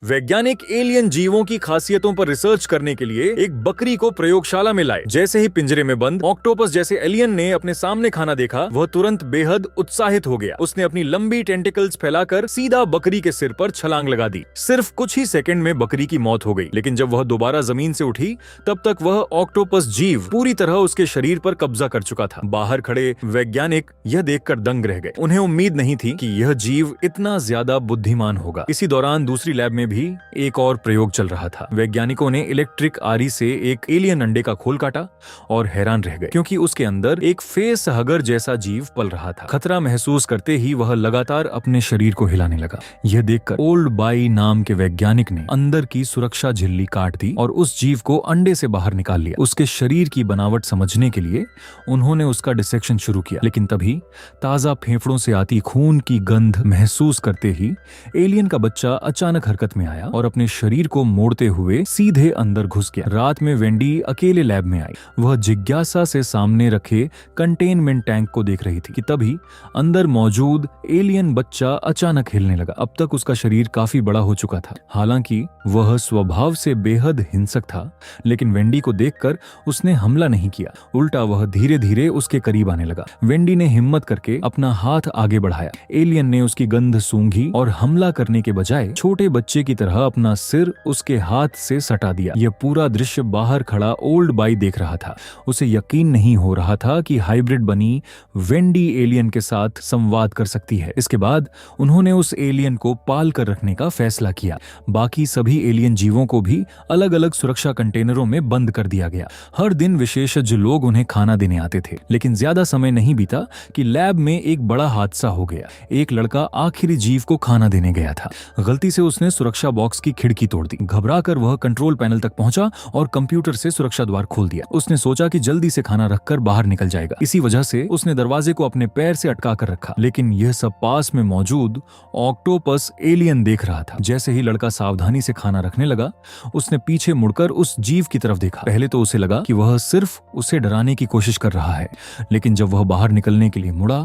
वैज्ञानिक एलियन जीवों की खासियतों पर रिसर्च करने के लिए एक बकरी को प्रयोगशाला में लाए। जैसे ही पिंजरे में बंद ऑक्टोपस जैसे एलियन ने अपने सामने खाना देखा, वह तुरंत बेहद उत्साहित हो गया। उसने अपनी लंबी टेंटिकल्स फैलाकर सीधा बकरी के सिर पर छलांग लगा दी। सिर्फ कुछ ही सेकंड में बकरी की मौत हो गई। लेकिन जब वह दोबारा जमीन से उठी, तब तक वह ऑक्टोपस जीव पूरी तरह उसके शरीर पर कब्जा कर चुका था। बाहर खड़े वैज्ञानिक यह देखकर दंग रह गए। उन्हें उम्मीद नहीं थी कि यह जीव इतना ज्यादा बुद्धिमान होगा। इसी दौरान दूसरी लैब में भी एक और प्रयोग चल रहा था। वैज्ञानिकों ने इलेक्ट्रिक आरी से एक एलियन अंडे का खोल काटा और हैरान रह गए, क्योंकि उसके अंदर एक फेस हगर जैसा जीव पल रहा था। खतरा महसूस करते ही वह लगातार अपने शरीर को हिलाने लगा। यह देखकर ओल्ड बाई नाम के वैज्ञानिक ने अंदर की सुरक्षा झिल्ली काट दी और उस जीव को अंडे से बाहर निकाल लिया। उसके शरीर की बनावट समझने के लिए उन्होंने उसका डिसेक्शन शुरू किया। लेकिन तभी ताजा फेफड़ों से आती खून की गंध महसूस करते ही एलियन का बच्चा अचानक हरकत में आया और अपने शरीर को मोड़ते हुए सीधे अंदर घुस गया। रात में वेंडी अकेले लैब में आई। वह जिज्ञासा से सामने रखे कंटेनमेंट टैंक को देख रही थी कि तभी अंदर मौजूद एलियन बच्चा अचानक हिलने लगा। अब तक उसका शरीर काफी बड़ा हो चुका था। हालांकि वह स्वभाव से बेहद हिंसक था, लेकिन वेंडी को देखकर उसने हमला नहीं किया। उल्टा वह धीरे धीरे उसके करीब आने लगा। वेंडी ने हिम्मत करके अपना हाथ आगे बढ़ाया। एलियन ने उसकी गंध सूंघी और हमला करने के बजाय छोटे बच्चे की तरह अपना सिर उसके हाथ से सटा दिया। यह पूरा दृश्य बाहर खड़ा ओल्ड बाई देख रहा था। उसे यकीन नहीं हो रहा था कि हाइब्रिड बनी वेंडी एलियन के साथ संवाद कर सकती है। इसके बाद उन्होंने उस एलियन को पाल कर रखने का फैसला किया। बाकी सभी एलियन जीवों को भी अलग अलग सुरक्षा कंटेनरों में बंद कर दिया गया। हर दिन विशेषज्ञ लोग उन्हें खाना देने आते थे। लेकिन ज्यादा समय नहीं बीता कि लैब में एक बड़ा हादसा हो गया। एक लड़का आखिरी जीव को खाना देने गया था। गलती से उसने सुरक्षा बॉक्स की खिड़की तोड़ दी। घबराकर वह कंट्रोल पैनल तक पहुंचा और कंप्यूटर से सुरक्षा द्वार खोल दिया। उसने सोचा कि जल्दी से खाना रखकर बाहर निकल जाएगा। इसी वजह से उसने दरवाजे को अपने पैर से अटका कर रखा। लेकिन यह सब पास में मौजूद ऑक्टोपस एलियन देख रहा था। जैसे ही लड़का सावधानी से खाना रखने लगा, उसने पीछे मुड़कर उस जीव की तरफ देखा। पहले तो उसे लगा कि वह सिर्फ उसे डराने की कोशिश कर रहा है, लेकिन जब वह बाहर निकलने के लिए मुड़ा,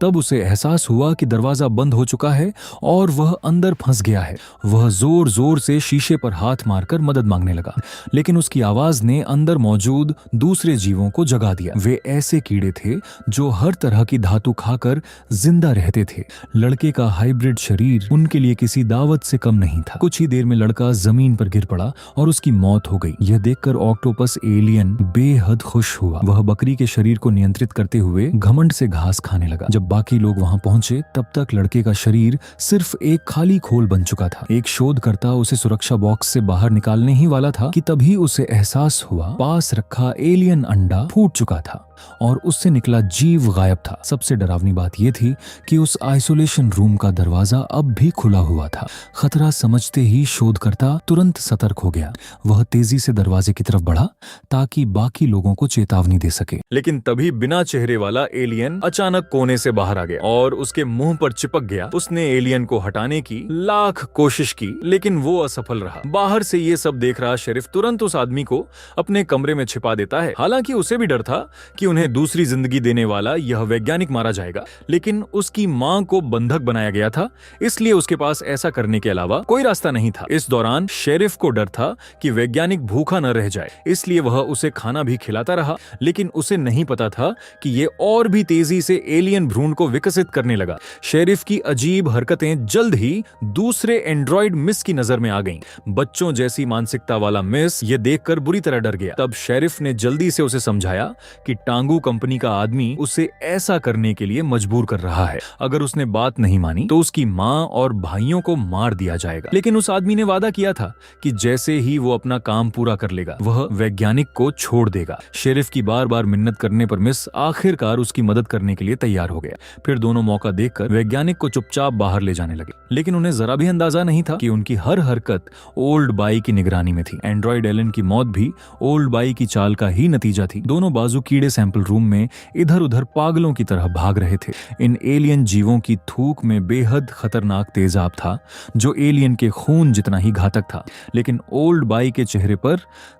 तब उसे एहसास हुआ कि दरवाजा बंद हो चुका है और वह अंदर फंस गया है। वह जोर जोर से शीशे पर हाथ मारकर मदद मांगने लगा, लेकिन उसकी आवाज ने अंदर मौजूद दूसरे जीवों को जगा दिया। वे ऐसे कीड़े थे जो हर तरह की धातु खाकर जिंदा रहते थे। लड़के का हाइब्रिड शरीर उनके लिए किसी दावत से कम नहीं था। कुछ ही देर में लड़का जमीन पर गिर पड़ा और उसकी मौत हो गई। यह देखकर ऑक्टोपस एलियन बेहद खुश हुआ। वह बकरी के शरीर को नियंत्रित करते हुए घमंड से घास खाने लगा। जब बाकी लोग वहां पहुंचे, तब तक लड़के का शरीर सिर्फ एक खाली खोल बन चुका था। एक शोधकर्ता उसे सुरक्षा बॉक्स से बाहर निकालने ही वाला था कि तभी उसे एहसास हुआ पास रखा एलियन अंडा फूट चुका था और उससे निकला जीव गायब था। सबसे डरावनी बात यह थी कि उस आइसोलेशन रूम का दरवाजा अब भी खुला हुआ था। खतरा समझते ही शोधकर्ता तुरंत सतर्क हो गया। वह तेजी से दरवाजे की तरफ बढ़ा ताकि बाकी लोगों को चेतावनी दे सके। लेकिन तभी बिना चेहरे वाला एलियन अचानक कोने से बाहर आ गया और उसके मुंह पर चिपक गया। उसने एलियन को हटाने की लाख कोशिश की, लेकिन वो असफल रहा। बाहर से ये सब देख रहा शेरिफ तुरंत उस आदमी को अपने कमरे में छिपा देता है। हालांकि उसे भी डर था कि उन्हें दूसरी जिंदगी देने वाला यह वैज्ञानिक मारा जाएगा, लेकिन उसकी मां को बंधक बनाया गया था, इसलिए उसके पास ऐसा करने के अलावा कोई रास्ता नहीं था। इस दौरान शेरिफ को डर था कि वैज्ञानिक भूखा न रह जाए, इसलिए वह उसे खाना भी खिलाता रहा। लेकिन उसे नहीं पता था कि ये और भी तेजी से एलियन भ्रूण को विकसित करने लगा। शेरिफ की अजीब हरकतें जल्द ही दूसरे एंड्रॉइड मिस की नजर में आ गईं। बच्चों जैसी मानसिकता वाला मिस ये देखकर बुरी तरह डर गया। तब शेरिफ ने जल्दी से उसे समझाया कि टांगू कंपनी का आदमी उसे ऐसा करने के लिए मजबूर कर रहा है। अगर उसने बात नहीं मानी तो उसकी मां और भाइयों को मार दिया जाएगा। लेकिन उस आदमी ने वादा किया था कि जैसे ही वो अपना काम पूरा कर लेगा, वह वैज्ञानिक को छोड़ देगा। शेरिफ की बार बार मिन्नत करने पर मिस आखिरकार उसकी मदद करने के लिए तैयार हो गया। फिर दोनों मौका देखकर वैज्ञानिक को चुपचाप बाहर ले जाने लगे। लेकिन उन्हें जरा भी अंदाजा नहीं था कि उनकी हर हरकत ओल्ड बाई की निगरानी में थी। एंड्रॉइड एलन की मौत भी ओल्ड बाई की चाल का ही नतीजा थी। दोनों बाजू कीड़े सैंपल रूम में इधर उधर पागलों की तरह भाग रहे थे। इन एलियन जीवों की थूक में बेहद खतरनाक तेजाब था जो एलियन के खून जितना ही घातक था, लेकिन ओल्ड बाई के चेहरे पर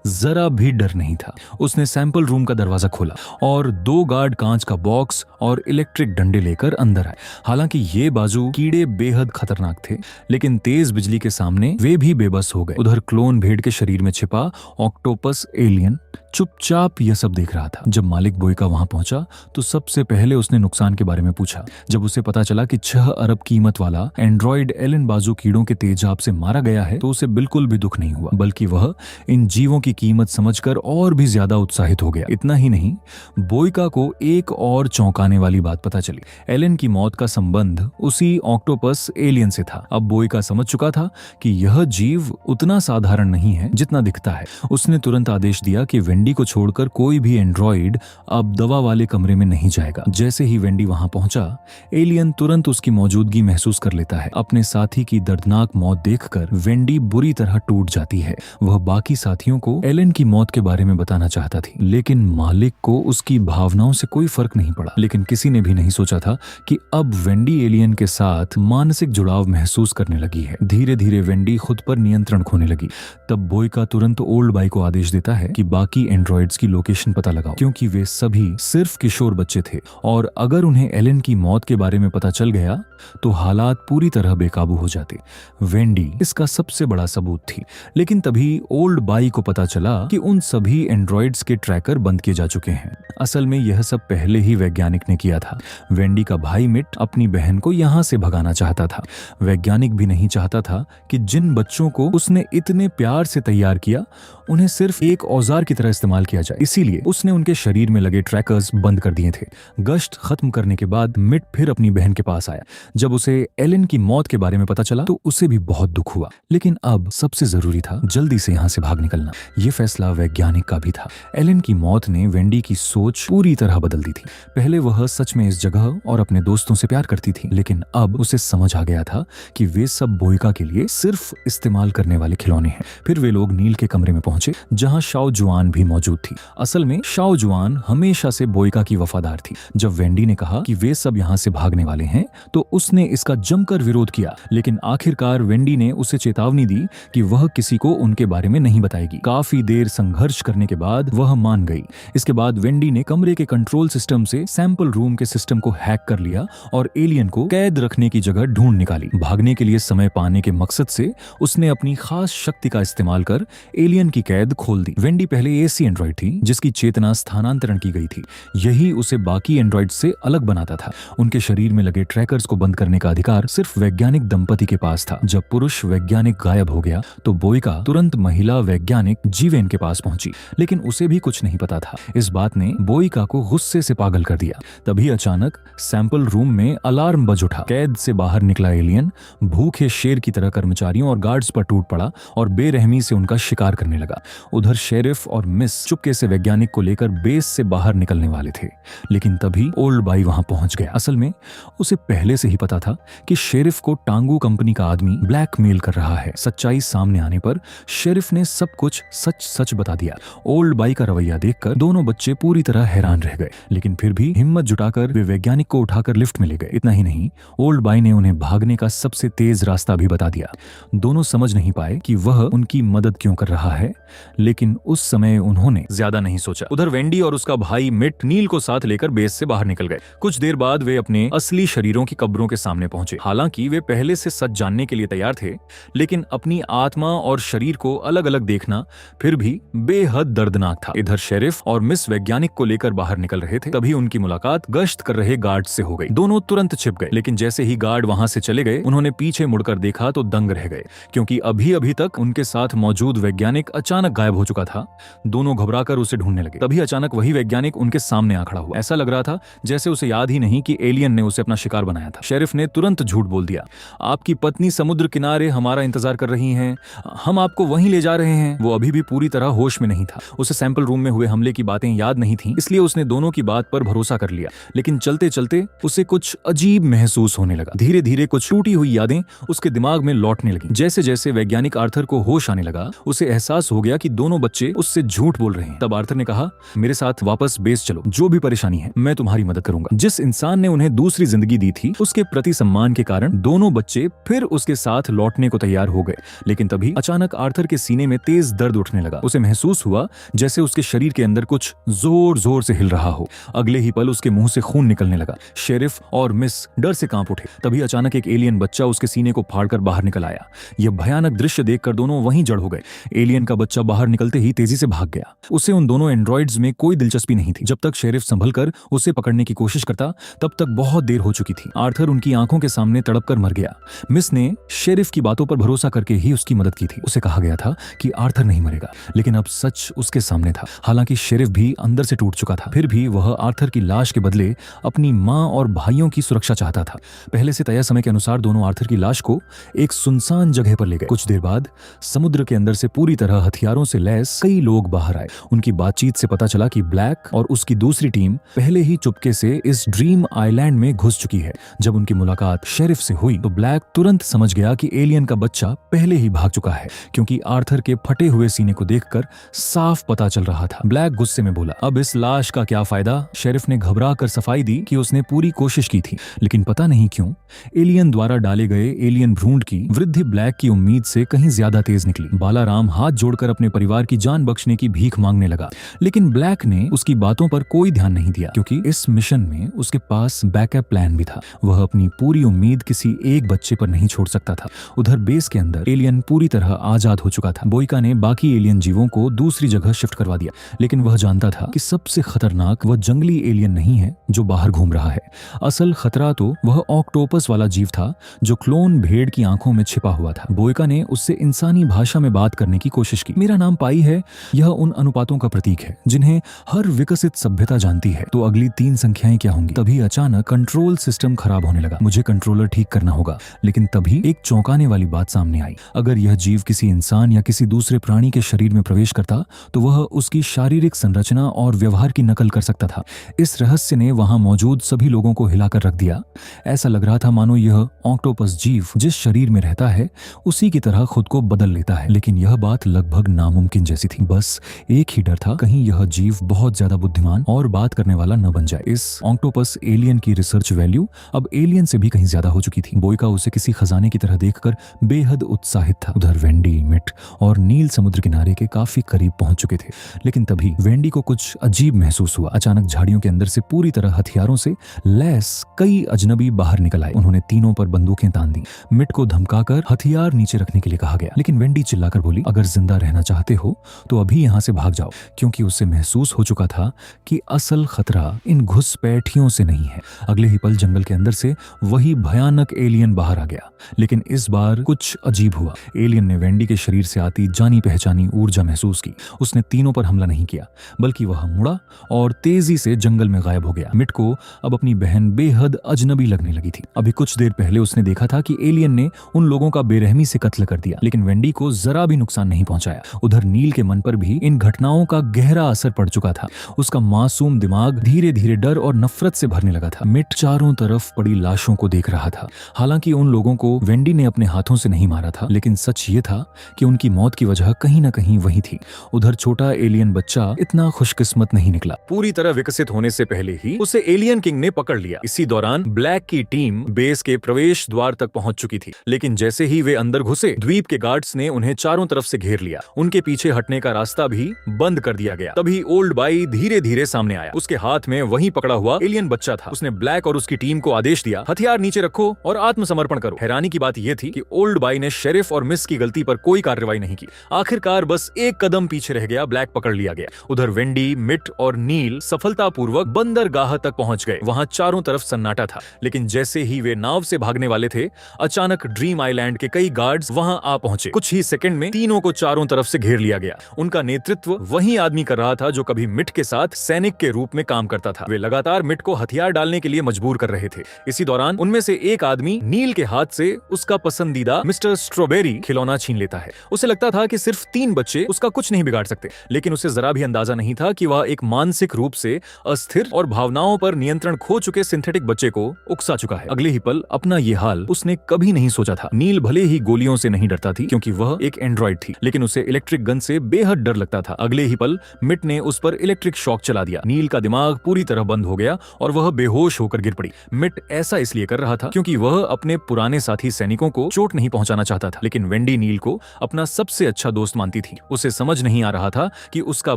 जरा भी डर नहीं था। उसने सैंपल रूम का दरवाजा खोला और 2 गार्ड कांच का बॉक्स और इलेक्ट्रिक डंडे लेकर अंदर आए। हालांकि ये बाजू कीड़े बेहद खतरनाक थे, लेकिन तेज बिजली के सामने वे भी बेबस हो गए। उधर क्लोन भेड़ के शरीर में छिपा ऑक्टोपस एलियन चुपचाप यह सब देख रहा था। जब मालिक बोइका वहां पहुंचा तो सबसे पहले उसने नुकसान के बारे में पूछा। जब उसे पता चला कि 6 अरब कीमत वाला एंड्रॉइड एलन बाजू कीड़ों के तेजाब से मारा गया है तो उसे बिल्कुल भी दुख नहीं हुआ, बल्कि वह इन जीवों की कीमत समझकर और भी ज्यादा उत्साहित हो गया। इतना ही नहीं, बोइका को एक और चौंकाने वाली बात पता चली। एलन की मौत का संबंध उसी ऑक्टोपस एलियन से था। अब बोइका समझ चुका था कि यह जीव उतना साधारण नहीं है जितना दिखता है। उसने तुरंत आदेश दिया कि वेंडी को छोड़कर कोई भी एंड्रॉइड अब दवा वाले कमरे में नहीं जाएगा। जैसे ही वेंडी वहां पहुंचा, एलियन तुरंत उसकी मौजूदगी महसूस कर लेता है। अपने साथी की दर्दनाक मौत देखकर वेंडी बुरी तरह टूट जाती है। वह बाकी साथियों को एलन की मौत के बारे में बताना चाहता थी, लेकिन मालिक को उसकी भावनाओं से कोई फर्क नहीं पड़ा। लेकिन किसी ने भी नहीं सोचा था कि अब वेंडी एलियन के साथ मानसिक जुड़ाव महसूस करने लगी है। धीरे धीरे वेंडी खुद पर नियंत्रण खोने लगी। तब बोइका तुरंत ओल्ड बाई को आदेश देता है कि बाकी एंड्रॉइड्स की लोकेशन पता लगाओ, क्योंकि वे सभी सिर्फ किशोर बच्चे थे और अगर उन्हें एलन की मौत के बारे में पता चल गया तो हालात पूरी तरह बेकाबू हो जाते। वेंडी इसका सबसे बड़ा सबूत थी। लेकिन तभी ओल्ड बाई को पता चला कि उन सभी एंड्रॉइड्स के ट्रैकर बंद किए जा चुके हैं। असल में यह सब पहले ही वैज्ञानिक ने किया था। वेंडी का भाई मिट अपनी बहन को यहां से भगाना चाहता था। वैज्ञानिक भी नहीं चाहता था कि जिन बच्चों को उसने इतने प्यार से तैयार किया उन्हें सिर्फ एक औजार की तरह इस्तेमाल किया जाए। इसीलिए उसने उनके शरीर में लगे ट्रैकर्स बंद कर दिए थे। गश्त खत्म करने के बाद मिट फिर अपनी बहन के पास आया। जब उसे एलन की मौत के बारे में पता चला तो उसे भी बहुत दुख हुआ, लेकिन अब सबसे जरूरी था जल्दी से यहाँ से भाग निकलना। यह फैसला वैज्ञानिक का भी था। एलन की मौत ने वेंडी की सोच पूरी तरह बदल दी थी। पहले वह सच में इस जगह और अपने दोस्तों से प्यार करती थी, लेकिन अब उसे समझ आ गया था कि वे सब बोइका के लिए सिर्फ इस्तेमाल करने वाले खिलौने हैं। फिर वे लोग नील के कमरे में पहुंचे जहां शाओ जुआन भी मौजूद थी। असल में शाओ जुआन हमेशा से बोइका की वफादार थी। जब वेंडी ने कहा कि वे सब यहाँ से भागने वाले हैं तो उसने इसका जमकर विरोध किया, लेकिन आखिरकार वेंडी ने उसे चेतावनी दी कि वह किसी को उनके बारे में नहीं बताएगी। काफी देर संघर्ष करने के बाद वह मान गई। इसके बाद वेंडी ने कमरे के कंट्रोल सिस्टम से सैंपल रूम के सिस्टम को हैक कर लिया और एलियन को कैद रखने की जगह ढूंढ निकाली। भागने के लिए समय पाने के मकसद से उसने अपनी खास शक्ति का इस्तेमाल कर एलियन की कैद खोल दी। वेंडी पहले ऐसी एंड्रॉइड थी जिसकी चेतना स्थानांतरण की गई थी। यही उसे बाकी एंड्रॉइड से अलग बनाता था। उनके शरीर में लगे ट्रैकर्स को बंद करने का अधिकार सिर्फ वैज्ञानिक दंपति के पास था। जब पुरुष वैज्ञानिक गायब हो गया तो बोइका तुरंत महिला वैज्ञानिक जीवेन के पास पहुंची, लेकिन उसे भी कुछ नहीं पता था। इस बात ने बोइका को गुस्से से पागल कर दिया। तभी अचानक सैंपल रूम में अलार्म बज उठा। कैद से बाहर निकला एलियन भूखे शेर की तरह कर्मचारियों और गार्ड्स पर टूट पड़ा और बेरहमी से उनका शिकार करने लगा। उधर शेरिफ और मिस चुपके से वैज्ञानिक को लेकर बेस से बाहर निकलने वाले थे, लेकिन तभी ओल्ड बाई वहां पहुंच गया। असल में उसे पहले से ही पता था कि शेरिफ को टांगू कंपनी का आदमी ब्लैकमेल कर रहा है। सच्चाई सामने आने पर शेरिफ ने सब कुछ सच सच बता दिया। ओल्ड बाई का रवैया देखकर दोनों बच्चे पूरी तरह हैरान रह गए, लेकिन फिर भी हिम्मत जुटाकर वे वैज्ञानिक को उठाकर लिफ्ट में ले गए। इतना ही नहीं, ओल्ड बाई ने उन्हें भागने का सबसे तेज रास्ता भी बता दिया। दोनों समझ नहीं पाए कि वह उनकी मदद क्यों कर रहा है, लेकिन उस समय उन्होंने ज्यादा नहीं सोचा। उधर वेंडी और उसका भाई मिट नील को साथ लेकर बेस से बाहर निकल गए। कुछ देर बाद वे अपने असली शरीरों की कब्रों के सामने पहुंचे। हालांकि वे पहले से सच जानने के लिए तैयार थे, लेकिन अपनी आत्मा और शरीर को अलग अलग देखना फिर भी बेहद दर्दनाक था। इधर शेरिफ और मिस वैज्ञानिक को लेकर बाहर निकल रहे थे, तभी उनकी मुलाकात गश्त कर रहे गार्ड से हो गई। दोनों तुरंत छिप गए, लेकिन जैसे ही गार्ड वहां से चले गए उन्होंने पीछे मुड़कर देखा तो दंग रह गए, क्योंकि अभी अभी तक उनके साथ मौजूद वैज्ञानिक अचानक गायब हो चुका था। दोनों घबराकर उसे ढूंढने लगे। तभी अचानक वही वैज्ञानिक उनके सामने आ खड़ा हुआ। ऐसा लग रहा था जैसे उसे याद ही नहीं कि एलियन ने उसे अपना शिकार बनाया था। शेरिफ ने तुरंत झूठ बोल दिया, आपकी पत्नी समुद्र किनारे हमारा इंतजार कर रही हैं, हम आपको वहीं ले जा रहे हैं। वो अभी भी पूरी तरह होश में नहीं था। उसे सैंपल रूम में हुए हमले की बातें याद नहीं थी, इसलिए उसने दोनों की बात पर भरोसा कर लिया। लेकिन चलते चलते उसे कुछ अजीब महसूस होने लगा। धीरे धीरे कुछ टूटी हुई यादें उसके दिमाग में लौटने लगी। जैसे जैसे वैज्ञानिक आर्थर को होश आने लगा, उसे एहसास हो गया कि दोनों बच्चे उससे झूठ झूठ बोल रहे हैं। तब आर्थर ने कहा, मेरे साथ वापस बेस चलो, जो भी परेशानी है मैं तुम्हारी मदद करूंगा। जिस इंसान ने उन्हें दूसरी जिंदगी दी थी उसके प्रति सम्मान के कारण दोनों बच्चे फिर उसके साथ लौटने को तैयार हो गए। लेकिन तभी अचानक आर्थर के सीने में तेज दर्द उठने लगा। उसे महसूस हुआ जैसे उसके शरीर के अंदर कुछ जोर जोर से हिल रहा हो। अगले ही पल उसके मुंह से खून निकलने लगा। शेरिफ और मिस डर से कांप उठे। तभी अचानक एक एलियन बच्चा उसके सीने को फाड़कर बाहर निकल आया। यह भयानक दृश्य देखकर दोनों वहीं जड़ हो गए। एलियन का बच्चा बाहर निकलते ही तेजी से भाग गया। उसे उन दोनों एंड्रॉइड्स में कोई दिलचस्पी नहीं थी। जब तक शेरिफ संभलकर उसे पकड़ने की कोशिश करता तब तक बहुत देर हो चुकी थी। आर्थर उनकी आंखों के सामने तड़पकर मर गया। मिस ने शेरिफ की बातों पर भरोसा करके ही उसकी मदद की थी। उसे कहा गया था कि आर्थर नहीं मरेगा, लेकिन अब सच उसके सामने था। हालांकि शेरिफ भी अंदर से टूट चुका था, फिर भी वह आर्थर की लाश के बदले अपनी मां और भाइयों की सुरक्षा चाहता था। पहले से तय समय के अनुसार दोनों आर्थर की लाश को एक सुनसान जगह पर ले गए। कुछ देर बाद समुद्र के अंदर से पूरी तरह हथियारों से लैस कई लोग बाहर आए। उनकी बातचीत से पता चला कि ब्लैक और उसकी दूसरी टीम पहले ही चुपके से इस ड्रीम आइलैंड में घुस चुकी है। जब उनकी मुलाकात शेरिफ से हुई तो ब्लैक तुरंत समझ गया कि एलियन का बच्चा पहले ही भाग चुका है, क्योंकि आर्थर के फटे हुए सीने को देखकर साफ पता चल रहा था। ब्लैक गुस्से में बोला, अब इस लाश का क्या फायदा। शेरिफ ने घबरा कर सफाई दी कि उसने पूरी कोशिश की थी, लेकिन पता नहीं क्यों एलियन द्वारा डाले गए एलियन भ्रूण की वृद्धि ब्लैक की उम्मीद से कहीं ज्यादा तेज निकली। बालाराम हाथ जोड़कर अपने परिवार की जान बख्शने की भीख मांगने लगा, लेकिन ब्लैक ने उसकी बातों पर कोई ध्यान नहीं दिया, क्योंकि इस मिशन में उसके पास बैकअप प्लान भी था। वह अपनी पूरी उम्मीद किसी एक बच्चे पर नहीं छोड़ सकता था। उधर बेस के अंदर एलियन पूरी तरह आजाद हो चुका था। बोइका ने बाकी एलियन जीवों को दूसरी जगह शिफ्ट करवा दिया, लेकिन वह जानता था कि सबसे खतरनाक वह जंगली एलियन नहीं है जो बाहर घूम रहा है। असल खतरा तो वह ऑक्टोपस वाला जीव था जो क्लोन भेड़ की आंखों में छिपा हुआ था। बोइका ने उससे इंसानी भाषा में बात करने की कोशिश की। मेरा नाम पाई है, यह उन अनुपातों का प्रतीक है जिन्हें हर विकसित सभ्यता जानती है। तो अगली 3 संख्याएं क्या होंगी। तभी अचानक कंट्रोल सिस्टम खराब होने लगा। मुझे कंट्रोलर ठीक करना होगा। लेकिन तभी एक चौंकाने वाली बात सामने आई। अगर यह जीव किसी इंसान या किसी दूसरे प्राणी के शरीर में प्रवेश करता तो वह उसकी शारीरिक संरचना और व्यवहार की नकल कर सकता था। इस रहस्य ने वहां मौजूद सभी लोगों को हिलाकर रख दिया। ऐसा लग रहा था मानो यह ऑक्टोपस जीव जिस शरीर में रहता है उसी की तरह खुद को बदल लेता है। लेकिन यह बात लगभग नामुमकिन जैसी थी। बस एक ही डर था, कहीं यह जीव बहुत ज्यादा बुद्धिमान और बात करने वाला न बन जाए। इस ऑक्टोपस एलियन की रिसर्च वैल्यू अब एलियन से भी कहीं ज्यादा हो चुकी थी। बोइका उसे किसी खजाने की तरह देखकर बेहद उत्साहित था। उधर वेंडी, मिट और नील समुद्र किनारे के काफी करीब पहुंच चुके थे। लेकिन तभी वेंडी को कुछ अजीब महसूस हुआ। अचानक झाड़ियों के अंदर से पूरी तरह हथियारों से लैस कई अजनबी बाहर निकल आए। उन्होंने तीनों पर बंदूकें तान दी। मिट को धमकाकर हथियार नीचे रखने के लिए कहा गया, लेकिन वेंडी चिल्लाकर बोली, अगर जिंदा रहना चाहते हो तो अभी यहाँ से भाग जाओ, क्योंकि उसे महसूस हो चुका था कि असल खतरा इन घुसपैठियों से नहीं है। अगले ही पल जंगल के अंदर से वही भयानक एलियन बाहर आ गया, लेकिन इस बार कुछ अजीब हुआ। एलियन ने वेंडी के शरीर से आती जानी पहचानी ऊर्जा महसूस की। उसने तीनों पर हमला नहीं किया, बल्कि वह मुड़ा और तेजी से जंगल में गायब हो गया। मिट को अब अपनी बहन बेहद अजनबी लगने लगी थी। अभी कुछ देर पहले उसने देखा था कि एलियन ने उन लोगों का बेरहमी से कत्ल कर दिया, लेकिन वेंडी को जरा भी नुकसान नहीं पहुंचाया। उधर नील के मन पर भी इन घटनाओं का गहरा असर पड़ चुका था। उसका मासूम दिमाग धीरे धीरे डर और नफरत से भरने लगा था। मिट चारों तरफ पड़ी लाशों को देख रहा था। हालांकि उन लोगों को वेंडी ने अपने हाथों से नहीं मारा था, लेकिन सच ये था कि उनकी मौत की वजह कहीं न कहीं वही थी। उधर छोटा एलियन बच्चा इतना खुशकिस्मत नहीं निकला। पूरी तरह विकसित होने से पहले ही उसे एलियन किंग ने पकड़ लिया। इसी दौरान ब्लैक की टीम बेस के प्रवेश द्वार तक पहुंच चुकी थी, लेकिन जैसे ही वे अंदर घुसे द्वीप के गार्ड्स ने उन्हें चारों तरफ से घेर लिया। उनके पीछे हटने का रास्ता भी बंद कर दिया गया। तभी ओल्ड बाई धीरे धीरे सामने आया। उसके हाथ में वही पकड़ा हुआ एलियन बच्चा था। उसने ब्लैक और उसकी टीम को आदेश दिया, हथियार नीचे रखो और आत्मसमर्पण करो। हैरानी की बात यह थी कि ओल्ड बाई ने शेरिफ और मिस की गलती पर कोई कार्रवाई नहीं की। आखिरकार बस एक कदम पीछे रह गया, ब्लैक पकड़ लिया गया। उधर वेंडी, मिट और नील सफलतापूर्वक बंदरगाह तक पहुंच गए। वहां चारों तरफ सन्नाटा था, लेकिन जैसे ही वे नाव से भागने वाले थे, अचानक ड्रीम आइलैंड के कई गार्ड्स वहां आ पहुंचे। कुछ ही सेकंड में तीनों को चारों तरफ से घेर लिया गया। उनका नेतृत्व वही आदमी कर रहा था जो कभी मिट के साथ सैनिक के रूप में काम करता था। वे लगातार मिट को हथियार डालने के लिए मजबूर कर रहे थे। इसी दौरान उनमें से एक आदमी नील के हाथ से उसका पसंदीदा मिस्टर स्ट्रॉबेरी खिलौना छीन लेता है। उसे लगता था कि सिर्फ 3 बच्चे उसका कुछ नहीं बिगाड़ सकते, लेकिन उसे जरा भी अंदाजा नहीं था कि वह एक मानसिक रूप से अस्थिर और भावनाओं पर नियंत्रण खो चुके सिंथेटिक बच्चे को उकसा चुका है। अगले ही पल अपना ये हाल उसने कभी नहीं सोचा था। नील भले ही गोलियों से नहीं डरता थी, क्योंकि वह एक एंड्रॉइड थी, लेकिन उसे इलेक्ट्रिक गन से बेहद डर लगता सकता था। अगले ही पल मिट ने उस पर इलेक्ट्रिक शॉक चला दिया। नील का दिमाग पूरी तरह बंद हो गया और वह बेहोश होकर गिर पड़ी। मिट ऐसा इसलिए कर रहा था क्योंकि वह अपने पुराने साथी सैनिकों को चोट नहीं पहुंचाना चाहता था, लेकिन वेंडी नील को अपना सबसे अच्छा दोस्त मानती थी। उसे समझ नहीं आ रहा था कि उसका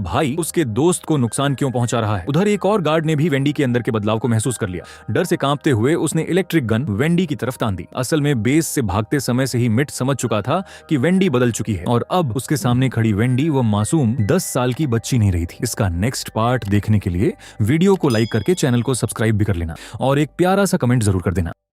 भाई उसके दोस्त को नुकसान क्यों पहुंचा रहा है। उधर एक और गार्ड ने भी वेंडी के अंदर के बदलाव को महसूस कर लिया। डर से कांपते हुए उसने इलेक्ट्रिक गन वेंडी की तरफ तान दी। असल में बेस से भागते समय से ही मिट समझ चुका था कि वेंडी बदल चुकी है और अब उसके सामने खड़ी वेंडी वो मासूम 10 साल की बच्ची नहीं रही थी। इसका नेक्स्ट पार्ट देखने के लिए वीडियो को लाइक करके चैनल को सब्सक्राइब भी कर लेना और एक प्यारा सा कमेंट जरूर कर देना।